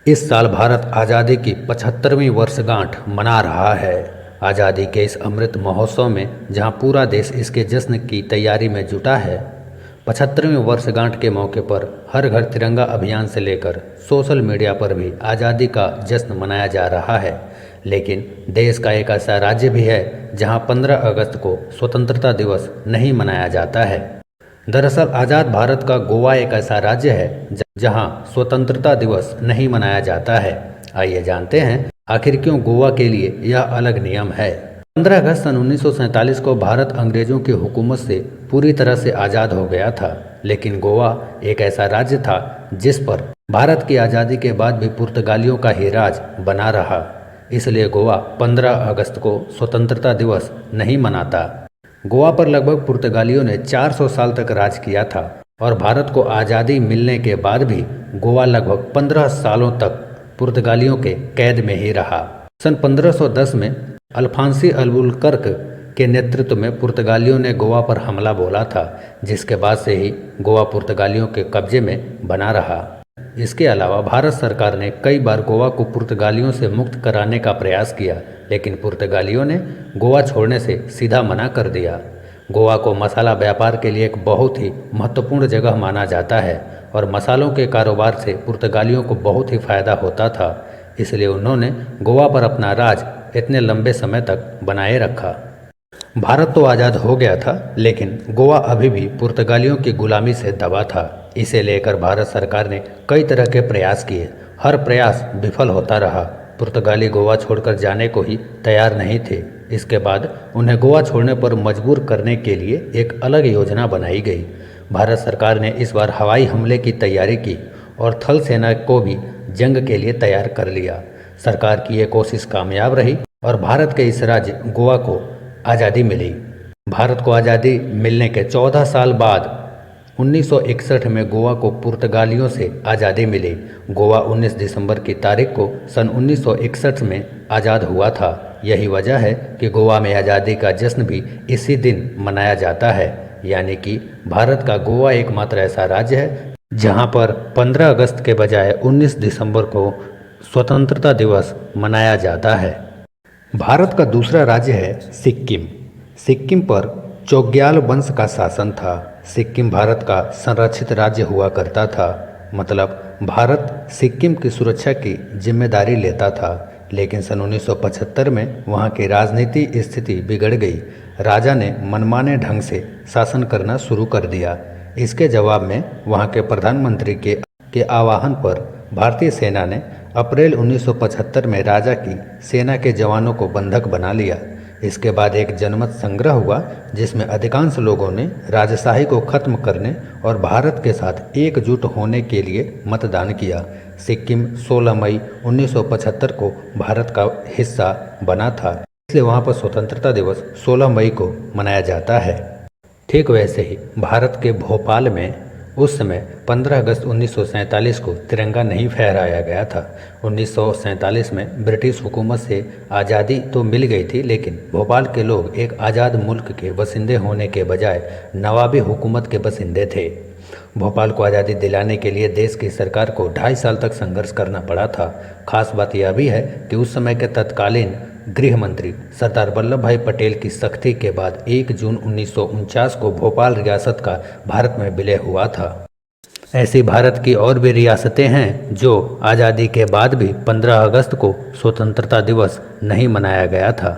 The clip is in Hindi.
इस साल भारत आज़ादी की 75वीं वर्षगांठ मना रहा है। आज़ादी के इस अमृत महोत्सव में जहां पूरा देश इसके जश्न की तैयारी में जुटा है, 75वीं वर्षगांठ के मौके पर हर घर तिरंगा अभियान से लेकर सोशल मीडिया पर भी आज़ादी का जश्न मनाया जा रहा है। लेकिन देश का एक ऐसा राज्य भी है जहां 15 अगस्त को स्वतंत्रता दिवस नहीं मनाया जाता है। दरअसल आज़ाद भारत का गोवा एक ऐसा राज्य है जहां स्वतंत्रता दिवस नहीं मनाया जाता है। आइए जानते हैं आखिर क्यों गोवा के लिए यह अलग नियम है। 15 अगस्त सन 1947 को भारत अंग्रेजों की हुकूमत से पूरी तरह से आज़ाद हो गया था, लेकिन गोवा एक ऐसा राज्य था जिस पर भारत की आज़ादी के बाद भी पुर्तगालियों का ही राज बना रहा। इसलिए गोवा 15 अगस्त को स्वतंत्रता दिवस नहीं मनाता। गोवा पर लगभग पुर्तगालियों ने 400 साल तक राज किया था और भारत को आज़ादी मिलने के बाद भी गोवा लगभग 15 सालों तक पुर्तगालियों के कैद में ही रहा। सन 1510 में अल्फांसी अल्बुकर्क के नेतृत्व में पुर्तगालियों ने गोवा पर हमला बोला था, जिसके बाद से ही गोवा पुर्तगालियों के कब्जे में बना रहा। इसके अलावा भारत सरकार ने कई बार गोवा को पुर्तगालियों से मुक्त कराने का प्रयास किया, लेकिन पुर्तगालियों ने गोवा छोड़ने से सीधा मना कर दिया। गोवा को मसाला व्यापार के लिए एक बहुत ही महत्वपूर्ण जगह माना जाता है और मसालों के कारोबार से पुर्तगालियों को बहुत ही फायदा होता था। इसलिए उन्होंने गोवा पर अपना राज इतने लंबे समय तक बनाए रखा। भारत तो आज़ाद हो गया था, लेकिन गोवा अभी भी पुर्तगालियों की गुलामी से दबा था। इसे लेकर भारत सरकार ने कई तरह के प्रयास किए। हर प्रयास विफल होता रहा। पुर्तगाली गोवा छोड़कर जाने को ही तैयार नहीं थे। इसके बाद उन्हें गोवा छोड़ने पर मजबूर करने के लिए एक अलग योजना बनाई गई। भारत सरकार ने इस बार हवाई हमले की तैयारी की और थल सेना को भी जंग के लिए तैयार कर लिया। सरकार की ये कोशिश कामयाब रही और भारत के इस राज्य गोवा को आज़ादी मिली। भारत को आज़ादी मिलने के 14 साल बाद 1961 में गोवा को पुर्तगालियों से आज़ादी मिली। गोवा 19 दिसंबर की तारीख को सन 1961 में आज़ाद हुआ था। यही वजह है कि गोवा में आज़ादी का जश्न भी इसी दिन मनाया जाता है। यानी कि भारत का गोवा एकमात्र ऐसा राज्य है जहां पर 15 अगस्त के बजाय 19 दिसंबर को स्वतंत्रता दिवस मनाया जाता है। भारत का दूसरा राज्य है सिक्किम। सिक्किम पर चोग्याल वंश का शासन था। सिक्किम भारत का संरक्षित राज्य हुआ करता था, मतलब भारत सिक्किम की सुरक्षा की जिम्मेदारी लेता था। लेकिन सन 1975 में वहाँ की राजनीति स्थिति बिगड़ गई। राजा ने मनमाने ढंग से शासन करना शुरू कर दिया। इसके जवाब में वहाँ के प्रधानमंत्री के आह्वान पर भारतीय सेना ने अप्रैल 1975 में राजा की सेना के जवानों को बंधक बना लिया। इसके बाद एक जनमत संग्रह हुआ जिसमें अधिकांश लोगों ने राजशाही को खत्म करने और भारत के साथ एकजुट होने के लिए मतदान किया। सिक्किम 16 मई 1975 को भारत का हिस्सा बना था, इसलिए वहाँ पर स्वतंत्रता दिवस 16 मई को मनाया जाता है। ठीक वैसे ही भारत के भोपाल में उस समय 15 अगस्त 1947 को तिरंगा नहीं फहराया गया था। 1947 में ब्रिटिश हुकूमत से आज़ादी तो मिल गई थी, लेकिन भोपाल के लोग एक आज़ाद मुल्क के बसिंदे होने के बजाय नवाबी हुकूमत के बसिंदे थे। भोपाल को आज़ादी दिलाने के लिए देश की सरकार को 2.5 साल तक संघर्ष करना पड़ा था। खास बात यह भी है कि उस समय के तत्कालीन गृह मंत्री सरदार वल्लभ भाई पटेल की सख्ती के बाद 1 जून 1949 को भोपाल रियासत का भारत में विलय हुआ था। ऐसी भारत की और भी रियासतें हैं जो आज़ादी के बाद भी 15 अगस्त को स्वतंत्रता दिवस नहीं मनाया गया था।